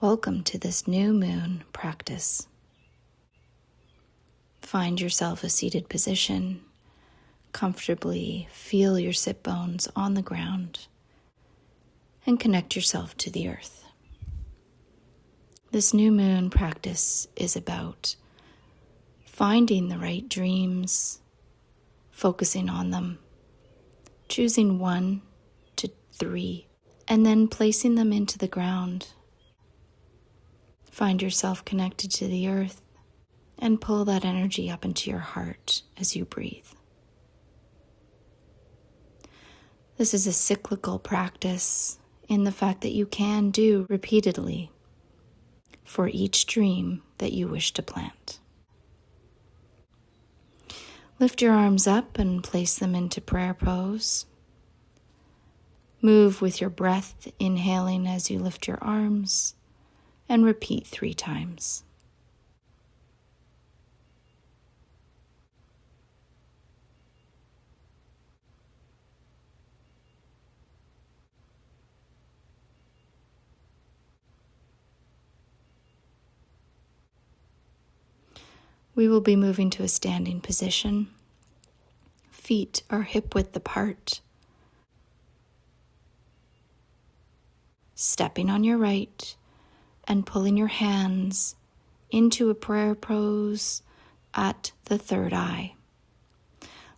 Welcome to this new moon practice. Find yourself a seated position. Comfortably feel your sit bones on the ground and connect yourself to the earth. This new moon practice is about finding the right dreams, focusing on them, choosing 1 to 3, and then placing them into the ground. Find yourself connected to the earth and pull that energy up into your heart as you breathe. This is a cyclical practice in the fact that you can do repeatedly for each dream that you wish to plant. Lift your arms up and place them into prayer pose. Move with your breath, inhaling as you lift your arms, and repeat 3 times. We will be moving to a standing position. Feet are hip-width apart. Stepping on your right and pulling your hands into a prayer pose at the third eye.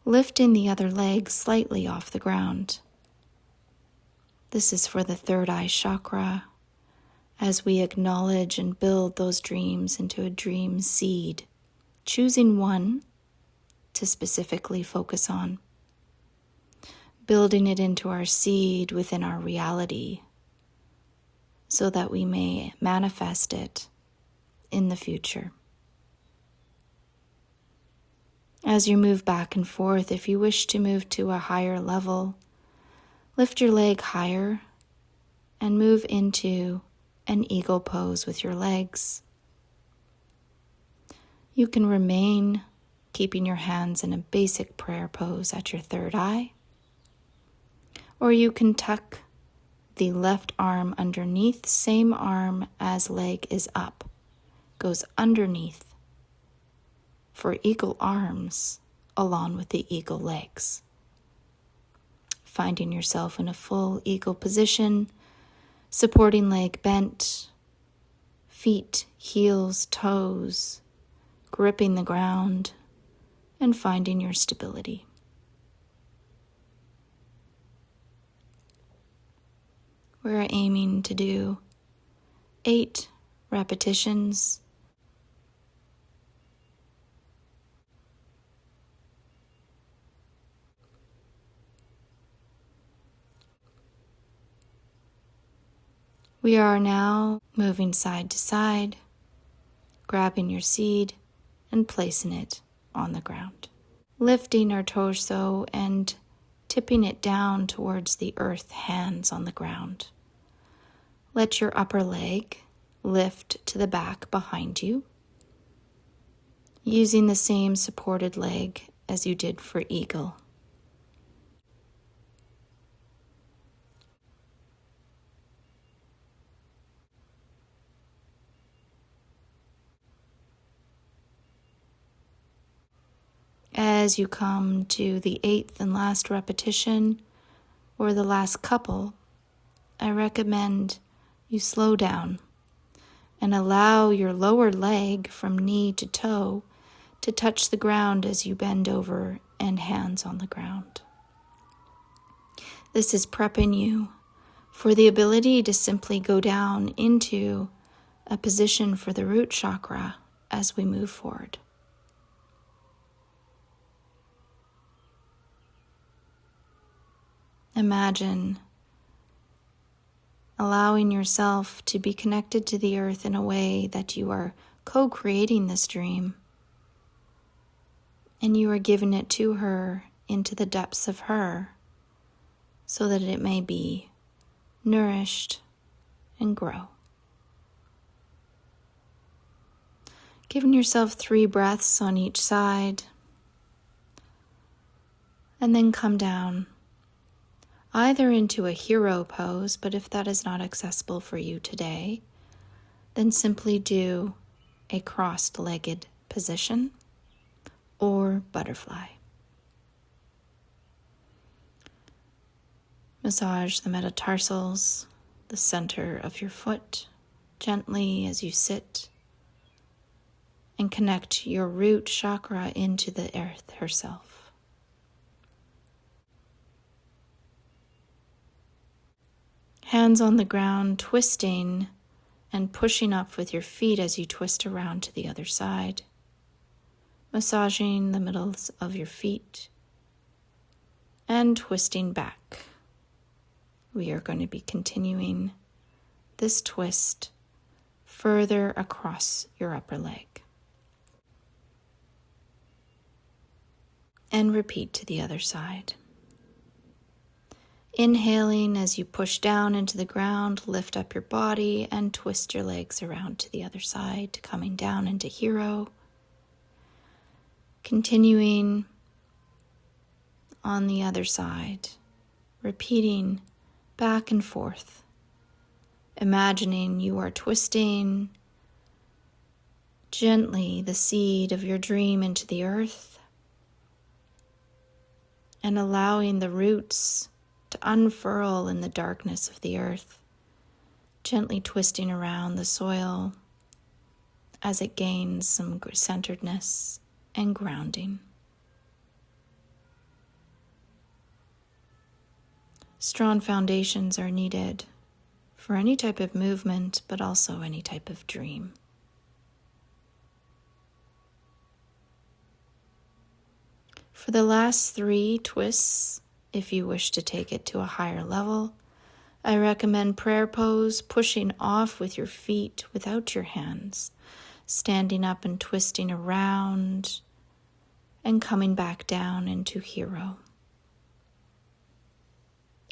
Lifting the other leg slightly off the ground. This is for the third eye chakra as we acknowledge and build those dreams into a dream seed, choosing 1 to specifically focus on, building it into our seed within our reality so that we may manifest it in the future. As you move back and forth, if you wish to move to a higher level, lift your leg higher and move into an eagle pose with your legs. You can remain keeping your hands in a basic prayer pose at your third eye, or you can tuck the left arm underneath, same arm as leg is up, goes underneath for eagle arms along with the eagle legs. Finding yourself in a full eagle position, supporting leg bent, feet, heels, toes, gripping the ground, and finding your stability. We're aiming to do 8 repetitions. We are now moving side to side, grabbing your seed and placing it on the ground. Lifting our torso and tipping it down towards the earth, hands on the ground. Let your upper leg lift to the back behind you, using the same supported leg as you did for eagle. As you come to the 8th and last repetition, or the last couple, I recommend you slow down and allow your lower leg from knee to toe to touch the ground as you bend over and hands on the ground. This is prepping you for the ability to simply go down into a position for the root chakra as we move forward. Imagine allowing yourself to be connected to the earth in a way that you are co-creating this dream, and you are giving it to her into the depths of her so that it may be nourished and grow. Giving yourself 3 breaths on each side, and then come down either into a hero pose, but if that is not accessible for you today, then simply do a crossed-legged position or butterfly. Massage the metatarsals, the center of your foot, gently as you sit, and connect your root chakra into the earth herself. Hands on the ground, twisting and pushing up with your feet as you twist around to the other side, massaging the middles of your feet and twisting back. We are going to be continuing this twist further across your upper leg. And repeat to the other side. Inhaling as you push down into the ground, lift up your body and twist your legs around to the other side, coming down into hero. Continuing on the other side, repeating back and forth, imagining you are twisting gently the seed of your dream into the earth and allowing the roots to unfurl in the darkness of the earth, gently twisting around the soil as it gains some centeredness and grounding. Strong foundations are needed for any type of movement, but also any type of dream. For the last 3 twists, if you wish to take it to a higher level, I recommend prayer pose, pushing off with your feet without your hands, standing up and twisting around and coming back down into hero.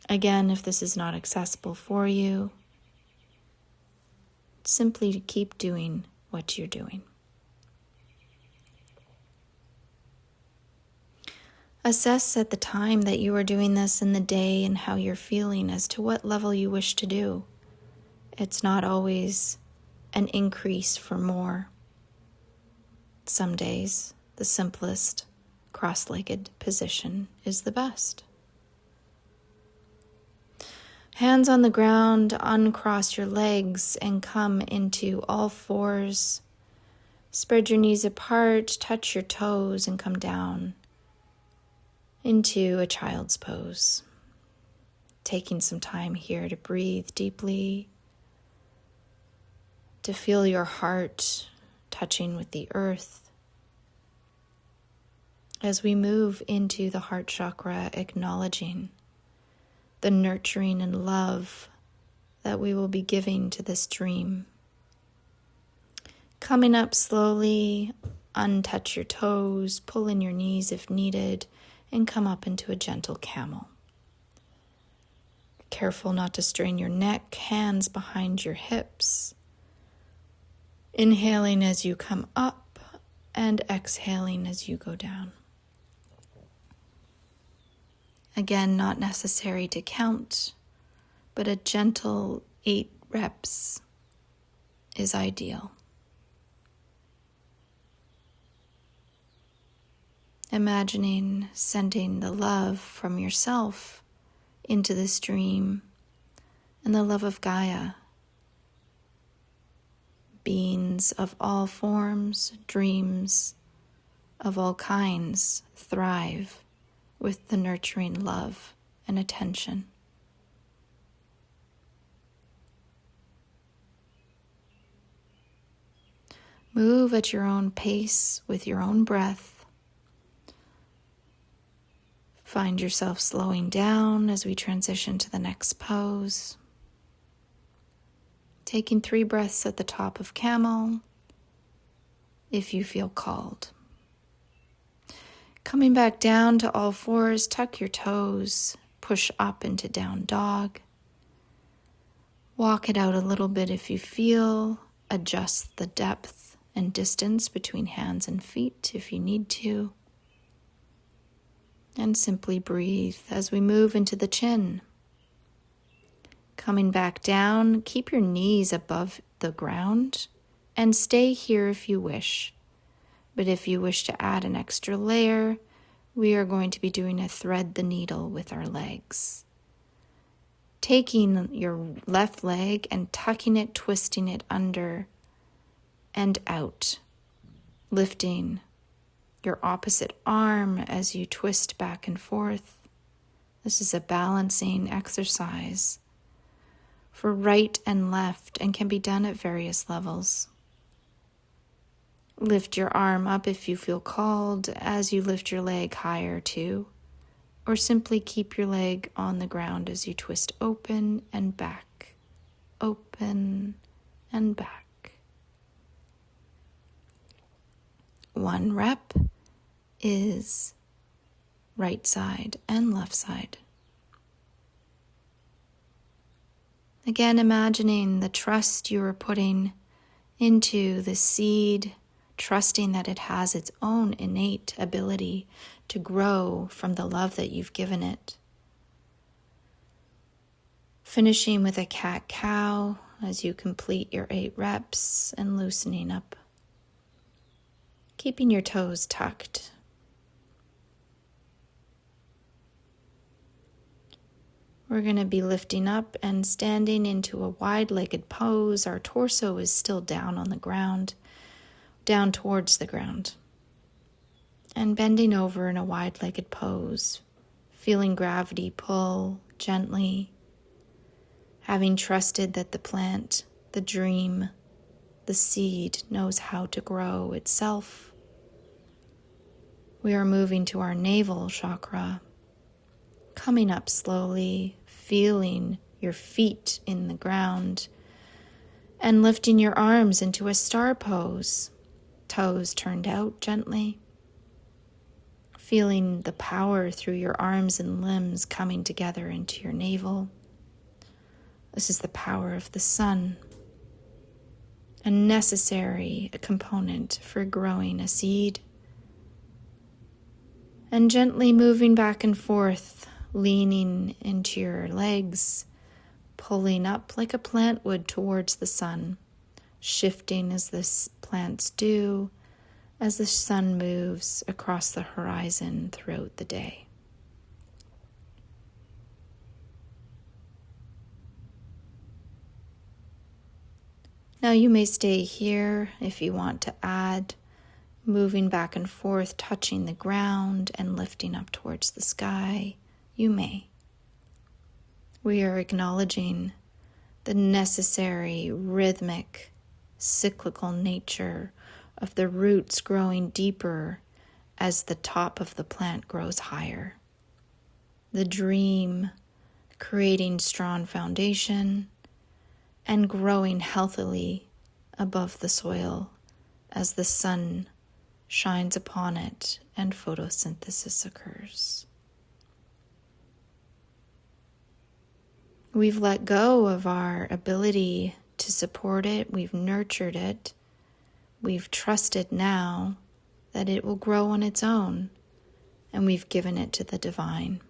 Again, if this is not accessible for you, simply keep doing what you're doing. Assess at the time that you are doing this in the day and how you're feeling as to what level you wish to do. It's not always an increase for more. Some days, the simplest cross-legged position is the best. Hands on the ground, uncross your legs and come into all fours. Spread your knees apart, touch your toes and come down into a child's pose. Taking some time here to breathe deeply, to feel your heart touching with the earth. As we move into the heart chakra, acknowledging the nurturing and love that we will be giving to this dream. Coming up slowly, untouch your toes, pull in your knees if needed, and come up into a gentle camel. Careful not to strain your neck, hands behind your hips. Inhaling as you come up and exhaling as you go down. Again, not necessary to count, but a gentle 8 reps is ideal. Imagining sending the love from yourself into this dream and the love of Gaia. Beings of all forms, dreams of all kinds thrive with the nurturing love and attention. Move at your own pace with your own breath. Find yourself slowing down as we transition to the next pose. Taking 3 breaths at the top of camel if you feel called. Coming back down to all fours, tuck your toes, push up into down dog. Walk it out a little bit if you feel. Adjust the depth and distance between hands and feet if you need to. And simply breathe as we move into the chin. Coming back down, keep your knees above the ground and stay here if you wish. But if you wish to add an extra layer, we are going to be doing a thread the needle with our legs. Taking your left leg and tucking it, twisting it under and out. Lifting your opposite arm as you twist back and forth. This is a balancing exercise for right and left and can be done at various levels. Lift your arm up if you feel called as you lift your leg higher too, or simply keep your leg on the ground as you twist open and back, open and back. 1 rep is right side and left side. Again, imagining the trust you are putting into the seed, trusting that it has its own innate ability to grow from the love that you've given it. Finishing with a cat-cow as you complete your 8 reps and loosening up. Keeping your toes tucked. We're going to be lifting up and standing into a wide-legged pose. Our torso is still down on the ground, down towards the ground. And bending over in a wide-legged pose, feeling gravity pull gently, having trusted that the plant, the dream, the seed knows how to grow itself. We are moving to our navel chakra, coming up slowly, feeling your feet in the ground, and lifting your arms into a star pose, toes turned out gently, feeling the power through your arms and limbs coming together into your navel. This is the power of the sun, a necessary component for growing a seed. And gently moving back and forth, leaning into your legs, pulling up like a plant would towards the sun, shifting as the plants do, as the sun moves across the horizon throughout the day. Now you may stay here if you want to add, moving back and forth, touching the ground and lifting up towards the sky. You may. We are acknowledging the necessary rhythmic, cyclical nature of the roots growing deeper as the top of the plant grows higher. The dream creating strong foundation and growing healthily above the soil as the sun shines upon it and photosynthesis occurs. We've let go of our ability to support it. We've nurtured it. We've trusted now that it will grow on its own, and we've given it to the divine.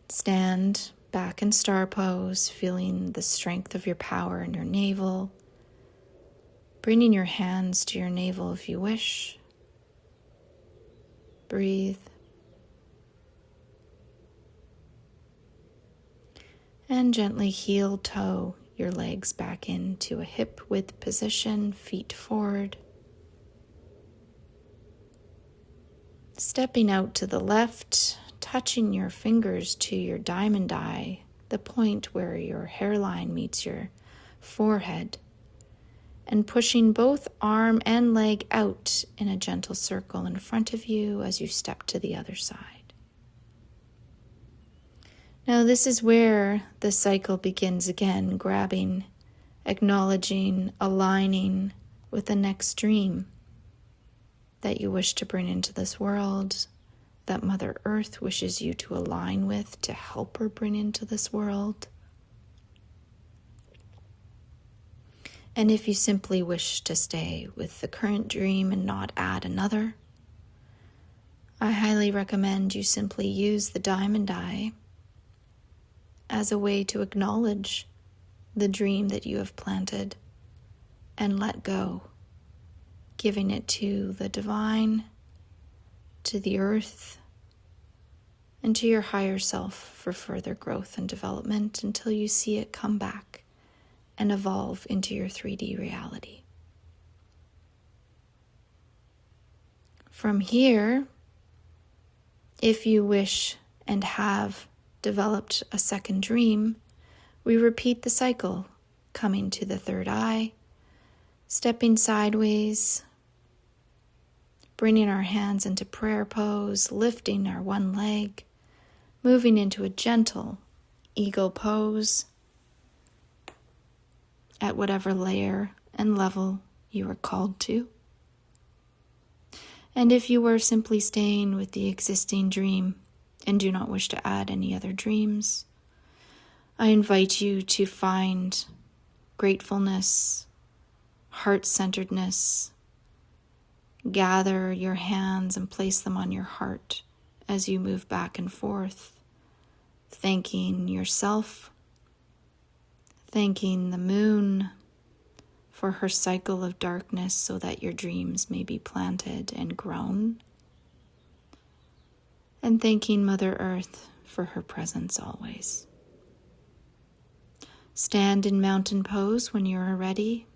Stand back in star pose, feeling the strength of your power in your navel, bringing your hands to your navel if you wish. Breathe. And gently heel toe your legs back into a hip width position, feet forward. Stepping out to the left, touching your fingers to your diamond eye, the point where your hairline meets your forehead, and pushing both arm and leg out in a gentle circle in front of you as you step to the other side. Now this is where the cycle begins again, grabbing, acknowledging, aligning with the next dream that you wish to bring into this world, that Mother Earth wishes you to align with to help her bring into this world. And if you simply wish to stay with the current dream and not add another, I highly recommend you simply use the diamond eye as a way to acknowledge the dream that you have planted and let go, giving it to the divine, to the earth, and to your higher self for further growth and development until you see it come back and evolve into your 3D reality. From here, if you wish and have developed a second dream, we repeat the cycle, coming to the third eye, stepping sideways, bringing our hands into prayer pose, lifting our one leg, moving into a gentle ego pose at whatever layer and level you are called to. And if you were simply staying with the existing dream and do not wish to add any other dreams, I invite you to find gratefulness, heart-centeredness. Gather your hands and place them on your heart as you move back and forth, thanking yourself, thanking the moon for her cycle of darkness so that your dreams may be planted and grown, and thanking Mother Earth for her presence always. Stand in mountain pose when you are ready,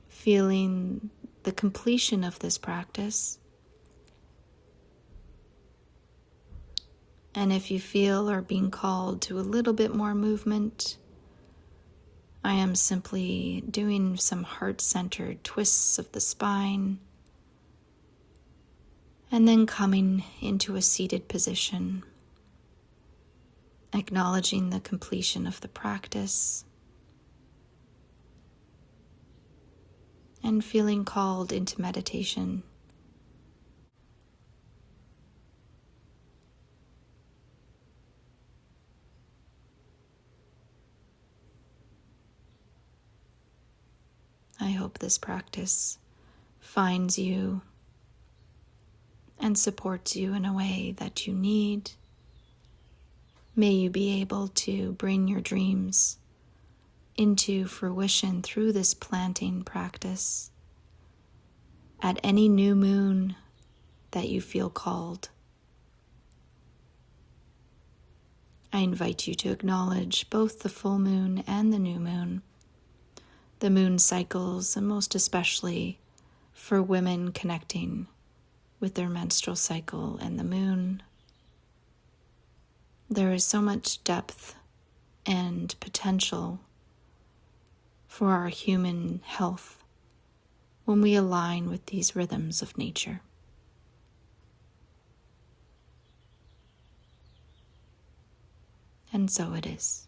feeling the completion of this practice. And if you feel are being called to a little bit more movement, I am simply doing some heart-centered twists of the spine and then coming into a seated position, acknowledging the completion of the practice and feeling called into meditation. I hope this practice finds you and supports you in a way that you need. May you be able to bring your dreams into fruition through this planting practice at any new moon that you feel called. I invite you to acknowledge both the full moon and the new moon, the moon cycles, and most especially for women connecting with their menstrual cycle and the moon. There is so much depth and potential for our human health when we align with these rhythms of nature. And so it is.